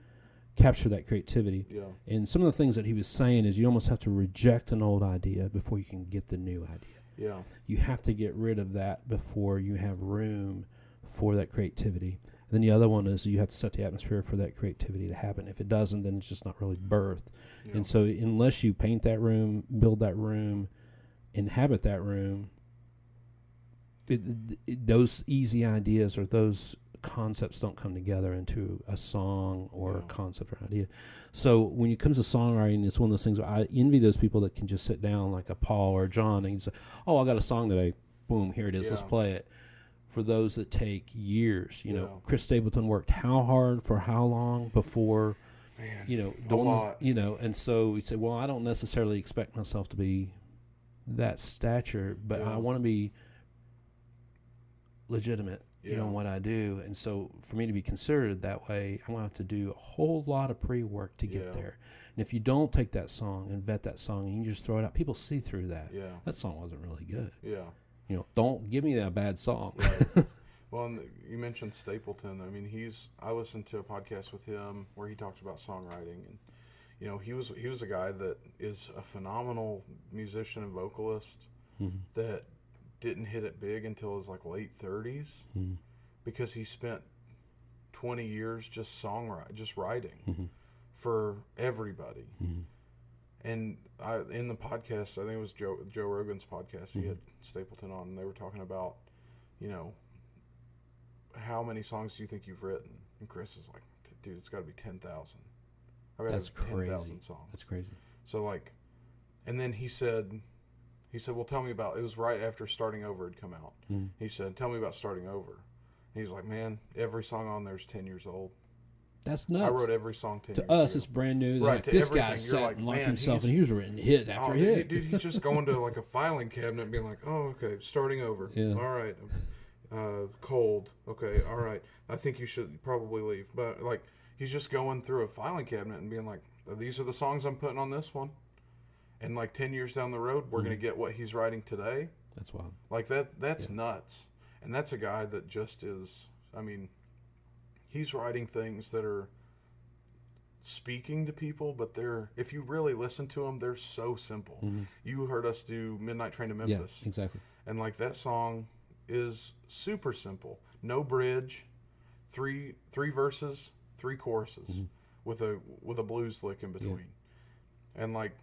capture that creativity. And some of the things that he was saying is you almost have to reject an old idea before you can get the new idea. You have to get rid of that before you have room for that creativity. And then the other one is you have to set the atmosphere for that creativity to happen. If it doesn't, then it's just not really birthed. And so unless you paint that room, build that room, inhabit that room, those easy ideas or those concepts don't come together into a song or a concept or idea. So when it comes to songwriting, it's one of those things where I envy those people that can just sit down like a Paul or John and say, "Oh, I got a song today. Boom, here it is. Let's play it." For those that take years, Chris Stapleton worked how hard for how long before, and so we say, well, I don't necessarily expect myself to be that stature, but I want to be legitimate, in what I do. And so for me to be considered that way, I'm going to have to do a whole lot of pre-work to get there. And if you don't take that song and vet that song and you just throw it out, people see through that. That song wasn't really good. Don't give me that bad song. Well, and you mentioned Stapleton. I mean, I listened to a podcast with him where he talked about songwriting, and he was a guy that is a phenomenal musician and vocalist that didn't hit it big until his like late 30s because he spent 20 years just writing for everybody. And in the podcast, I think it was Joe Rogan's podcast, he had Stapleton on, and they were talking about, how many songs do you think you've written? And Chris is like, dude, it's got to be 10,000. That's crazy. 10,000 songs. That's crazy. So and then he said, well, tell me about, it was right after Starting Over had come out. He said, tell me about Starting Over. And he's like, man, every song on there is 10 years old. That's nuts. I wrote every song 10 years ago. To us, it's brand new. Right, to this guy sat and locked himself, and he was written hit after hit. Dude, he's just going to like a filing cabinet and being like, oh, okay, Starting Over. All right. Cold. Okay, all right. I think you should probably leave. But he's just going through a filing cabinet and being like, these are the songs I'm putting on this one. And 10 years down the road, we're going to get what he's writing today. That's wild. That's nuts. And that's a guy that just is, he's writing things that are speaking to people, but if you really listen to them, they're so simple. You heard us do Midnight Train to Memphis. Yeah, exactly. And that song is super simple. no bridge, three verses, 3 choruses, with a blues lick in between, and like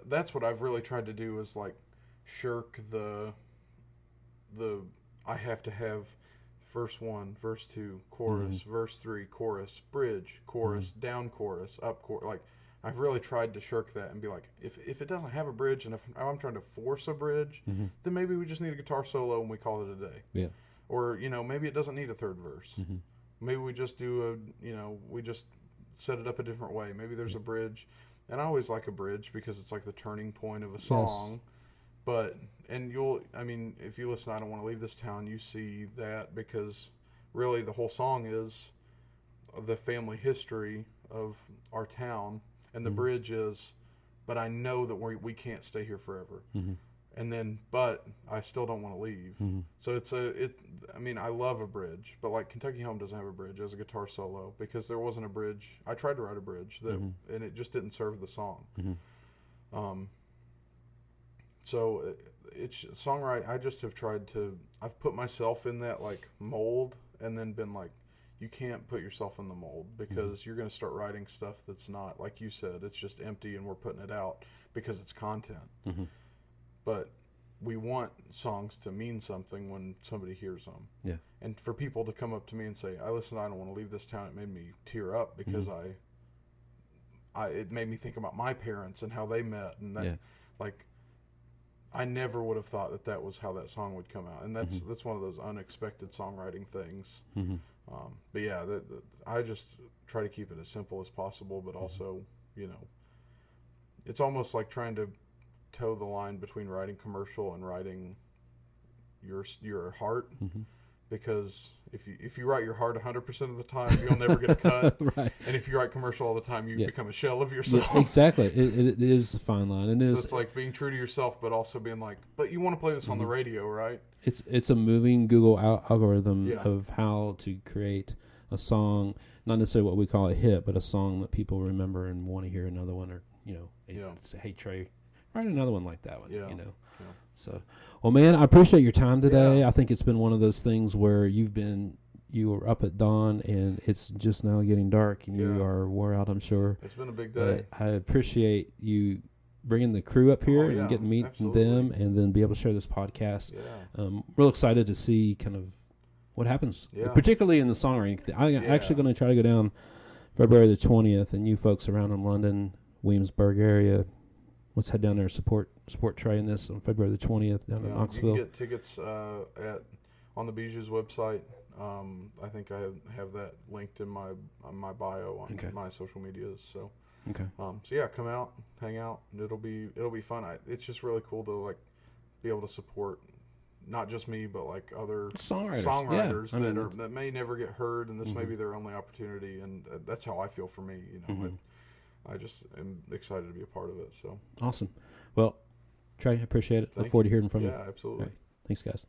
that's what I've really tried to do is like shirk the I have to have verse 1, verse 2, chorus, verse 3, chorus, bridge, chorus, down chorus, up chorus. Like, I've really tried to shirk that and be like, if it doesn't have a bridge, and if I'm trying to force a bridge, then maybe we just need a guitar solo and we call it a day. Yeah. Or, maybe it doesn't need a third verse. Maybe we just do we just set it up a different way. Maybe there's a bridge. And I always like a bridge because it's like the turning point of a song. Yes. But, and if you listen, I Don't Want to Leave This Town, you see that because really the whole song is the family history of our town. And the bridge is, but I know that we can't stay here forever. And then, but I still don't want to leave. So I love a bridge, but like Kentucky Home doesn't have a bridge as a guitar solo because there wasn't a bridge. I tried to write a bridge and it just didn't serve the song. So it's songwriting. I just have tried to. I've put myself in that like mold, and then been like, you can't put yourself in the mold because you're going to start writing stuff that's not like you said. It's just empty, and we're putting it out because it's content. But we want songs to mean something when somebody hears them. Yeah. And for people to come up to me and say, "I listen, I Don't Want to Leave This Town," it made me tear up because it made me think about my parents and how they met, and that like. I never would have thought that was how that song would come out, and that's one of those unexpected songwriting things. But yeah, I just try to keep it as simple as possible, but also, it's almost like trying to toe the line between writing commercial and writing your heart, because if you write your heart 100% of the time, you'll never get a cut. Right. And if you write commercial all the time, you become a shell of yourself. Yeah, exactly. It is a fine line. So it's like being true to yourself, but also being like, but you want to play this on the radio, right? It's a moving Google algorithm of how to create a song, not necessarily what we call a hit, but a song that people remember and want to hear another one, or say, hey Trey, write another one like that one. Yeah. So, well, man, I appreciate your time today. I think it's been one of those things where you were up at dawn and it's just now getting dark and you are wore out, I'm sure. It's been a big day. But I appreciate you bringing the crew up here and getting to meet them and then be able to share this podcast. Yeah. Real excited to see kind of what happens, particularly in the songwriting thing. I'm actually going to try to go down February the 20th, and you folks around in London, Williamsburg area, let's head down there and support Trey in this on February the 20th down in Knoxville. You can get tickets on the Bijou's website. I think I have that linked in my bio on my social medias. So, so yeah, come out, hang out. It'll be fun. It's just really cool to like be able to support not just me, but like other songwriters that may never get heard, and this may be their only opportunity. And that's how I feel for me. I just am excited to be a part of it. So awesome. Well, Trey, I appreciate it. Look forward to hearing from you. Yeah, absolutely. Right. Thanks, guys.